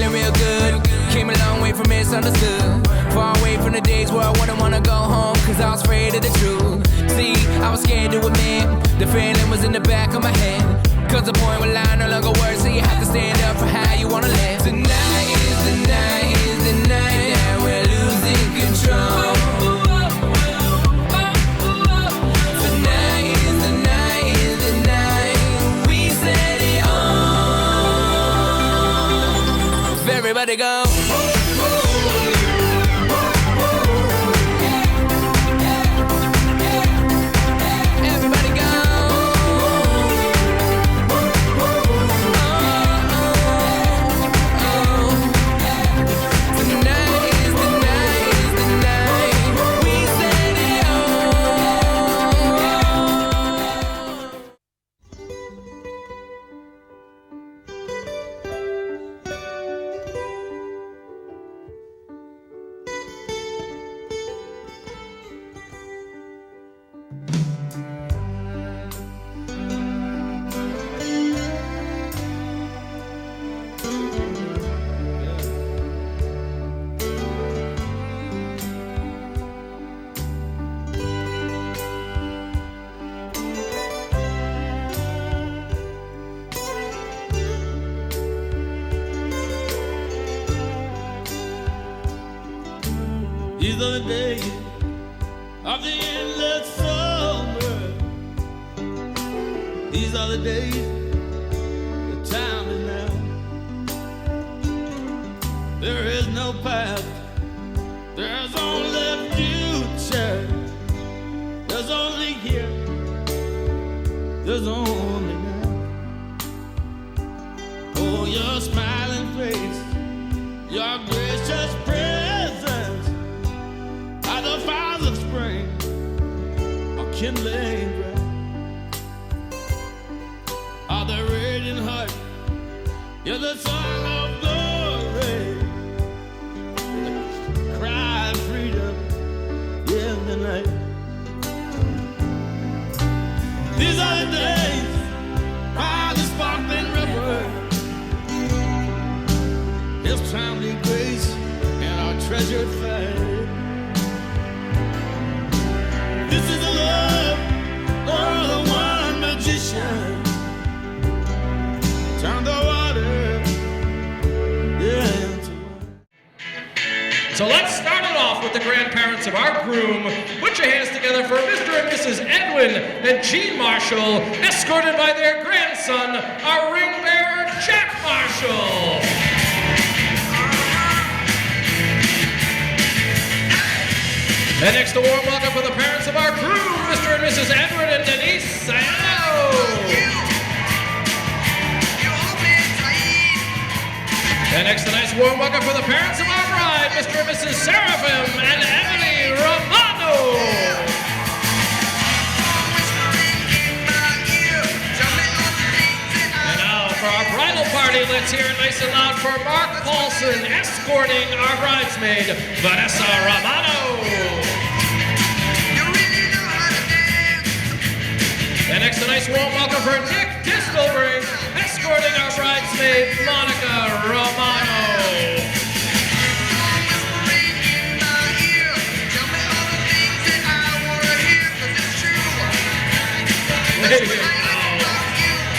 feeling real good. Came a long way from misunderstood. Far away from the days where I wouldn't wanna go home, cause I was afraid of the truth. See, I was scared to admit the feeling was in the back of my head. Cause the point where line no longer works, so you have to stand up for how you wanna live. Tonight is the night, is the night that we're losing control. Tonight is the night, is the night we set it off. Everybody go. These are the days of the endless summer. These are the days, the time is now. There is no past, there's only future. There's only here, there's only now. Oh, your smiling face, your gracious presence, the fires of spring are kindling bright. Are the radiant heart, you're the song of glory, the cry of freedom in the night. These are the days by the sparkling river, His timely grace and our treasured faith. This is the love of the one magician. Turn the water into wine. So let's start it off with the grandparents of our groom. Put your hands together for Mr. and Mrs. Edwin and Jean Marshall, escorted by their grandson, our ring bearer, Jack Marshall. And next, a warm welcome for the parents of our groom, Mr. and Mrs. Edward and Denise Sayano. And next, a nice warm welcome for the parents of our bride, Mr. and Mrs. Seraphim and Emily Romano. And now for our bridal party, let's hear it nice and loud for Mark Paulson, escorting our bridesmaid, Vanessa Romano. And next, a nice warm welcome for Nick Distelberg, escorting our bridesmaid, Monica Romano.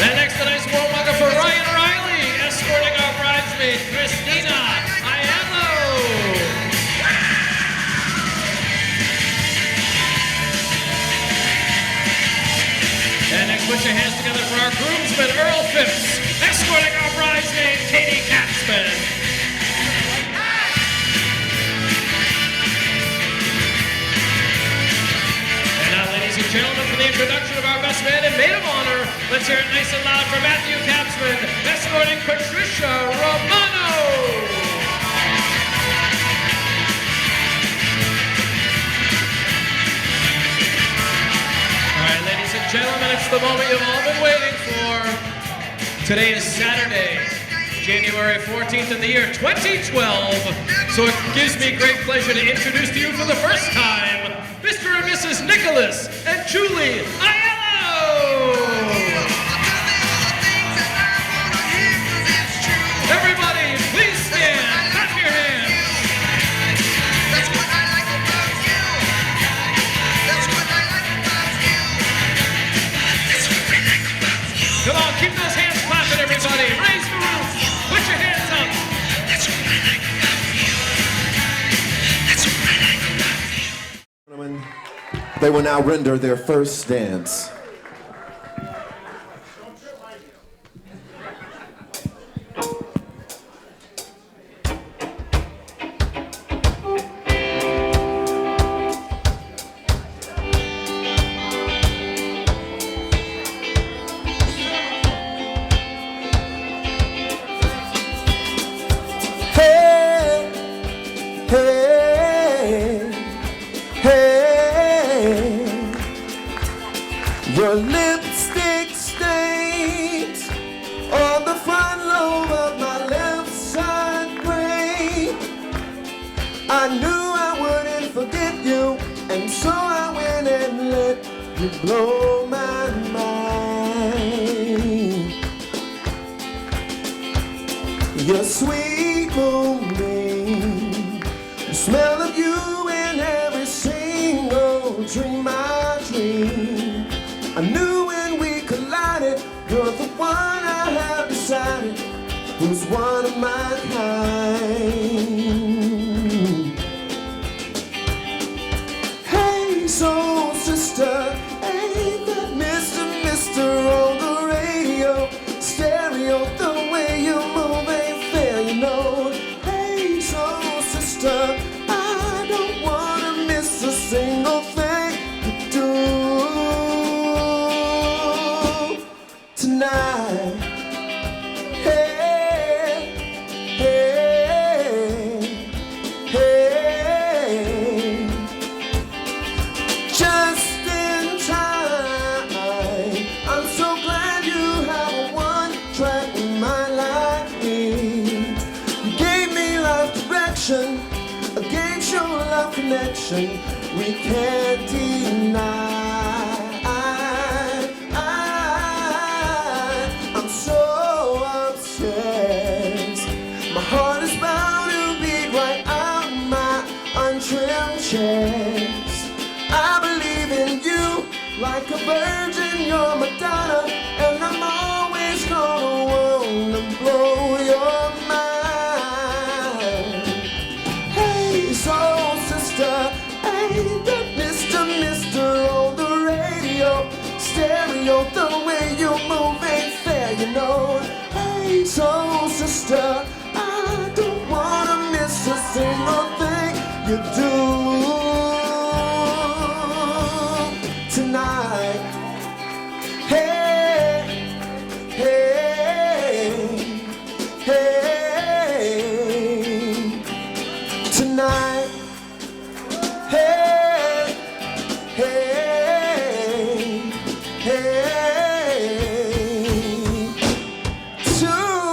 And next, a nice warm welcome for Ryan Riley, escorting our bridesmaid, Christina Aiello. And next, put your hands together for our groomsman, Earl Phipps, escorting our bridesmaid, Katie Katzman. And now, ladies and gentlemen, for the introduction of our best man and maid of honor, let's hear it nice and loud for Matthew Katzman, escorting Patricia Romano. Gentlemen, it's the moment you've all been waiting for. Today is Saturday, January 14th in the year 2012. So it gives me great pleasure to introduce to you for the first time, Mr. and Mrs. Nicholas and Julie Aiello. Everybody, please stand. They will now render their first dance. Your lipstick stains on the front lobe of my left side brain. I knew I wouldn't forget you, and so I went and let you blow my mind. Your sweet moonbeam, the smell of you in every single dream I dream. I knew when we collided, you're the one I have decided, who's one of my kind. Hey, soul sister, ain't that Mr. on the radio? Stereo, the way you move ain't fair, you know. Hey, soul sister, I don't wanna miss a single thing you do. Tonight, hey, hey, hey, just in time. I'm so glad you have a one-track in my life. You gave me life direction, against your love connection, we can't deny. I believe in you like a virgin, you're Madonna, and I'm always gonna wanna blow your mind. Hey, soul sister, ain't that Mr. on the radio? Stereo, the way you move ain't fair, you know. Hey, soul sister, I don't wanna miss a single thing you do tonight. Hey, hey, hey, tonight. Hey, hey, hey, tonight.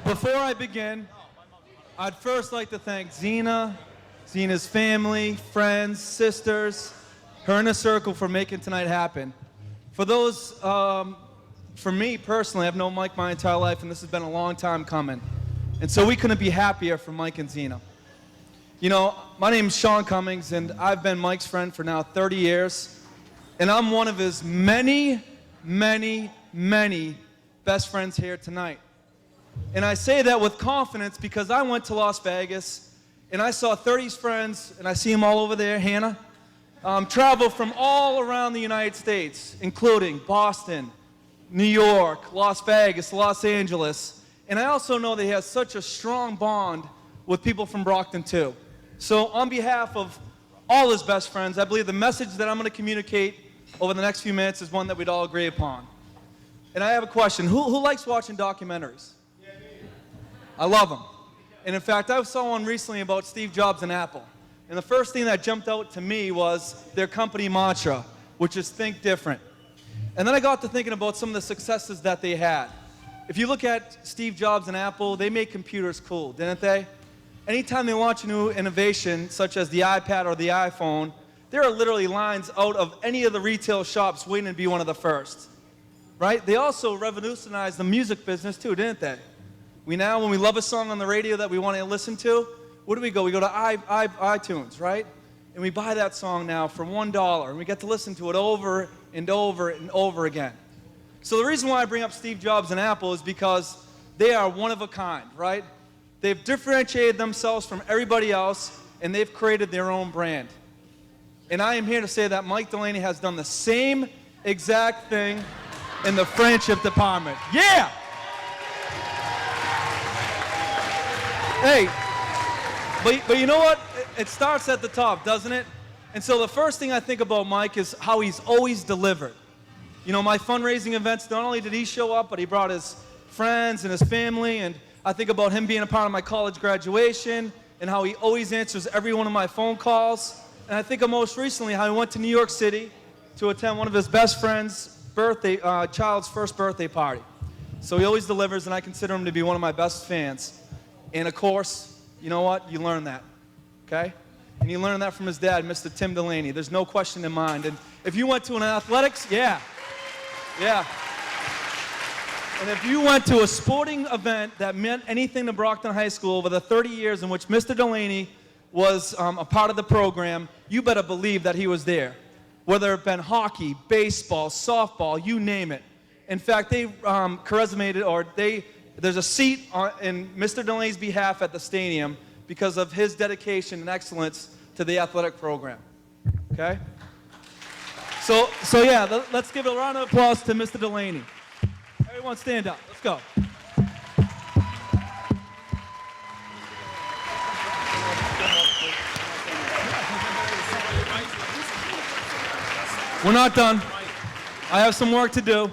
Before I begin, I'd first like to thank Zena's family, friends, sisters, her inner circle for making tonight happen. For those, for me personally, I've known Mike my entire life, and this has been a long time coming. And so we couldn't be happier for Mike and Zena. You know, my name is Sean Cummings, and I've been Mike's friend for now 30 years. And I'm one of his many, many, many best friends here tonight. And I say that with confidence because I went to Las Vegas and I saw 30 friends, and I see them all over there, Hannah, travel from all around the United States, including Boston, New York, Las Vegas, Los Angeles. And I also know that he has such a strong bond with people from Brockton too. So on behalf of all his best friends, I believe the message that I'm going to communicate over the next few minutes is one that we'd all agree upon. And I have a question. Who likes watching documentaries? I love them. And in fact, I saw one recently about Steve Jobs and Apple. And the first thing that jumped out to me was their company mantra, which is think different. And then I got to thinking about some of the successes that they had. If you look at Steve Jobs and Apple, they made computers cool, didn't they? Anytime they launch a new innovation, such as the iPad or the iPhone, there are literally lines out of any of the retail shops waiting to be one of the first, right? They also revolutionized the music business too, didn't they? We now, when we love a song on the radio that we want to listen to, where do we go? We go to iTunes, right? And we buy that song now for $1, and we get to listen to it over and over and over again. So the reason why I bring up Steve Jobs and Apple is because they are one of a kind, right? They've differentiated themselves from everybody else, and they've created their own brand. And I am here to say that Mike Delaney has done the same exact thing in the friendship department. Yeah! Hey, but you know what? It starts at the top, doesn't it? And so the first thing I think about Mike is how he's always delivered. You know, my fundraising events, not only did he show up, but he brought his friends and his family, and I think about him being a part of my college graduation and how he always answers every one of my phone calls. And I think of most recently how he went to New York City to attend one of his best friend's child's first birthday party. So he always delivers, and I consider him to be one of my best fans. And of course, you know what? You learn that, okay? And you learn that from his dad, Mr. Tim Delaney. There's no question in mind. And if you went to an athletics, yeah. And if you went to a sporting event that meant anything to Brockton High School over the 30 years in which Mr. Delaney was a part of the program, you better believe that he was there. Whether it been hockey, baseball, softball, you name it. In fact, they there's a seat in Mr. Delaney's behalf at the stadium because of his dedication and excellence to the athletic program. Okay? So yeah, let's give a round of applause to Mr. Delaney. Everyone stand up. Let's go. We're not done. I have some work to do.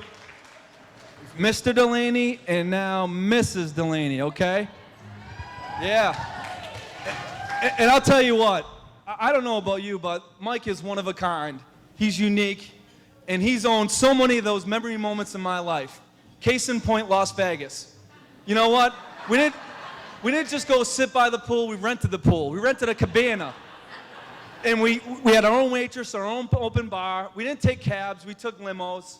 Mr. Delaney and now Mrs. Delaney, okay? Yeah. And I'll tell you what, I don't know about you, but Mike is one of a kind. He's unique, and he's owned so many of those memory moments in my life. Case in point, Las Vegas. You know what? We didn't just go sit by the pool, we rented the pool. We rented a cabana. And we had our own waitress, our own open bar. We didn't take cabs, we took limos.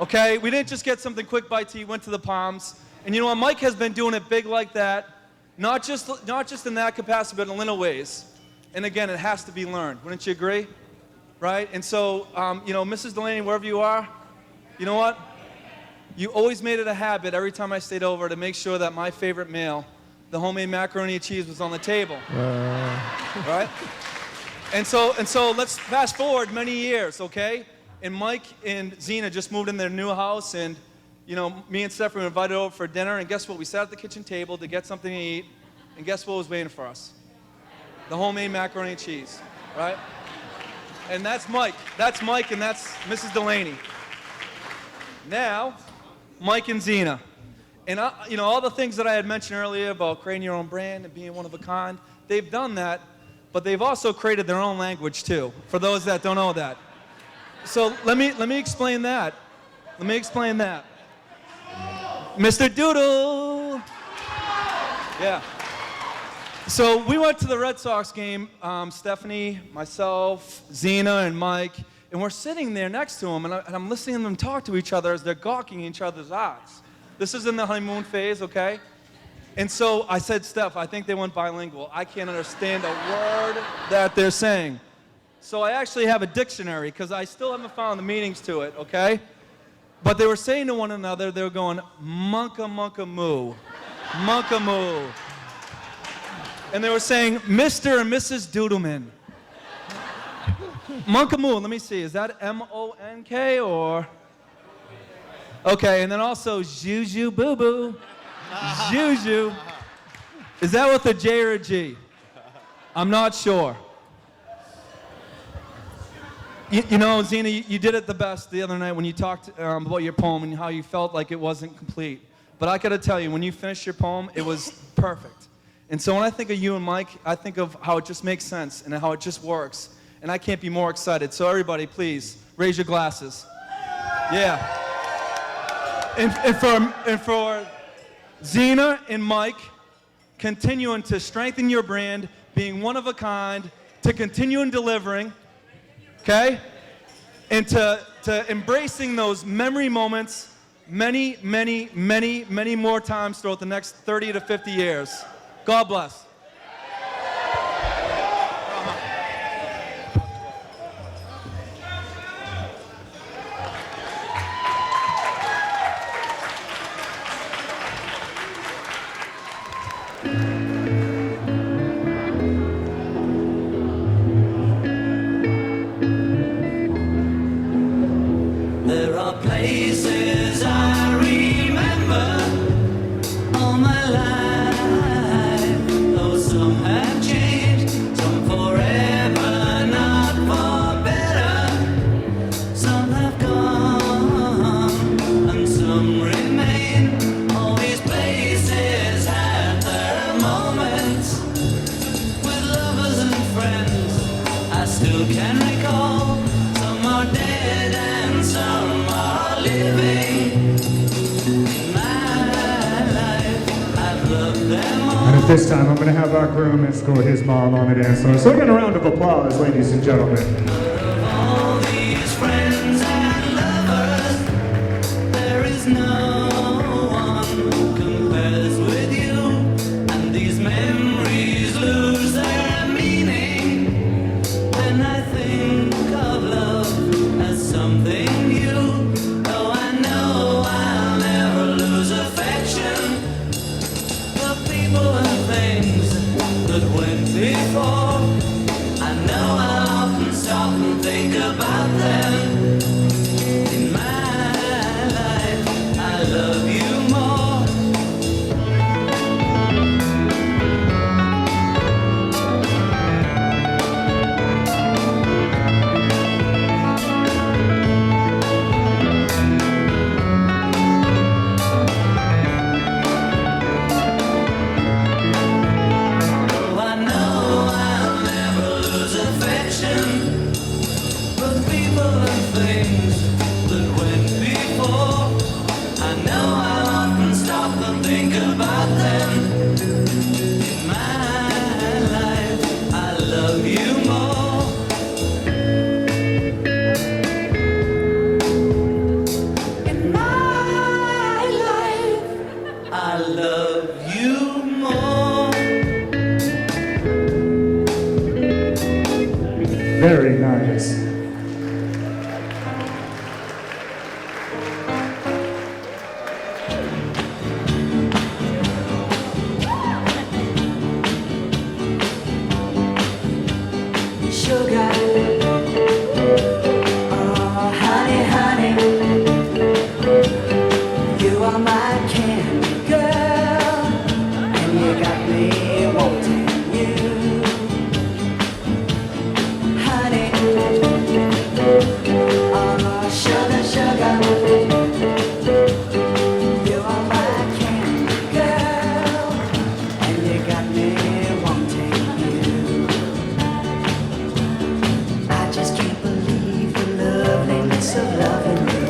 Okay? We didn't just get something quick bite to eat, went to the Palms. And you know what? Mike has been doing it big like that, not just in that capacity, but in little ways. And again, it has to be learned. Wouldn't you agree? Right? And so, you know, Mrs. Delaney, wherever you are, you know what? You always made it a habit every time I stayed over to make sure that my favorite meal, the homemade macaroni and cheese, was on the table. Right? And so let's fast forward many years, okay? And Mike and Zena just moved in their new house, and you know, me and Stephanie were invited over for dinner, and guess what? We sat at the kitchen table to get something to eat, and guess what was waiting for us? The homemade macaroni and cheese, right? And that's Mike. That's Mike, and that's Mrs. Delaney. Now, Mike and Zena. And you know, all the things that I had mentioned earlier about creating your own brand and being one of a kind, they've done that. But they've also created their own language too, for those that don't know that. So let me explain that. Let me explain that. Mr. Doodle. Yeah. So we went to the Red Sox game, Stephanie, myself, Zena, and Mike, and we're sitting there next to them, and I'm listening to them talk to each other as they're gawking in each other's eyes. This is in the honeymoon phase, okay? And so I said, Steph, I think they went bilingual. I can't understand a word that they're saying. So I actually have a dictionary because I still haven't found the meanings to it, okay? But they were saying to one another, they were going, monka monka moo, monka moo. And they were saying, Mr. and Mrs. Doodleman. Monka moo, let me see, is that M-O-N-K or? Okay, and then also Juju Boo Boo. Juju. Is that with a J or a G? I'm not sure. You know, Zena, you did it the best the other night when you talked about your poem and how you felt like it wasn't complete. But I gotta tell you, when you finished your poem, it was perfect. And so when I think of you and Mike, I think of how it just makes sense and how it just works. And I can't be more excited. So everybody, please, raise your glasses. Yeah. And for Zena and Mike, continuing to strengthen your brand, being one of a kind, to continue in delivering, okay? And to embracing those memory moments many, many, many, many more times throughout the next 30 to 50 years. God bless. Thank you. This time I'm going to have our groom escort his mom on the dance floor. So again, a round of applause, ladies and gentlemen. All these friends and lovers, there is no one who compares with you. And these memories lose their meaning when I think of love as something new. Though I know I'll never lose affection. The people and things that went before, I know I'll often stop and think about them. In my life, I love you more. Oh, I know I'll never lose affection. But people and things that went before, I know I'll often stop and think about them. In my life, I love you more. In my life, I love you more. Very nice. Sugar, oh honey, honey, you are my candy girl, and you got me wanting you, honey, oh sugar, sugar, you are my candy girl, and you got me wanting you. I just can't believe the loveliness of loving you.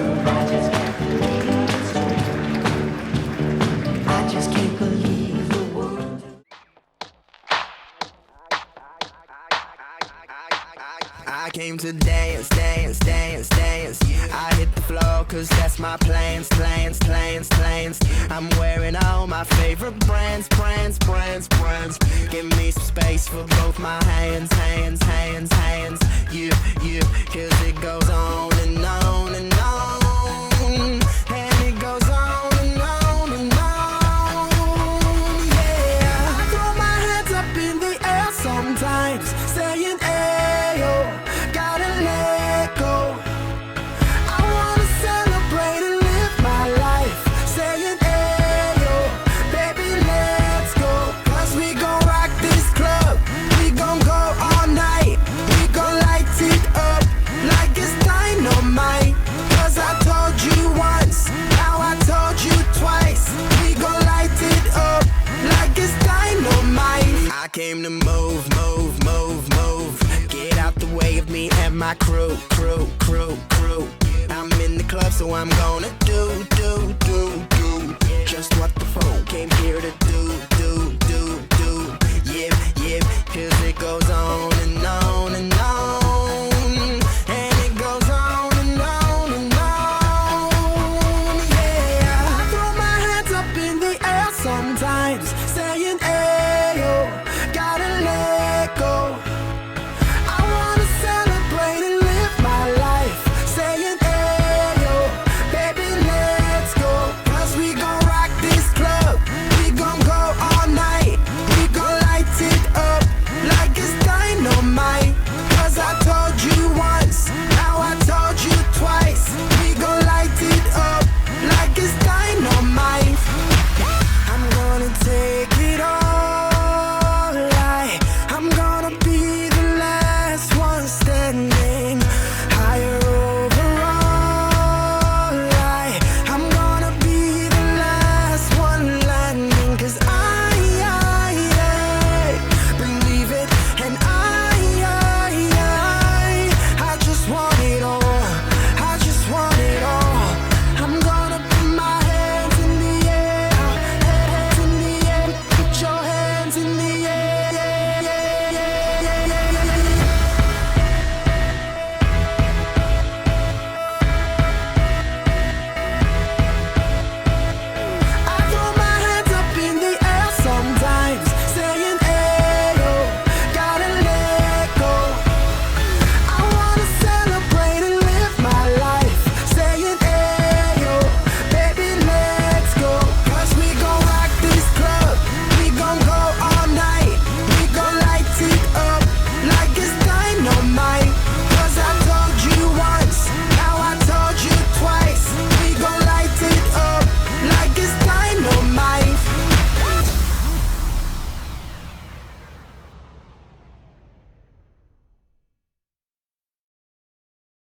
I just can't believe the world. I came to dance, dance, dance, dance. I hit the floor cause that's my plans, plans, plans, plans. I'm wearing all my favorite brands, brands, brands, brands. Give me some space for both my hands, hands, hands, hands. You, cause it goes on and on and on. And it goes on and on and on. Yeah, I throw my hands up in the air sometimes, saying, ayo, gotta let go. I wanna celebrate and live my life, saying, ayo, baby, let's go. Cause we gon' rock this club, we gon' go all night. We gon' light it up like it's dynamite. Cause I told you once, now I told you twice. We gon' light it up like it's dynamite. I came to move, move, move, move. Get out the way of me and my crew, crew, crew, crew. I'm in the club, so I'm gonna do just what the phone came here to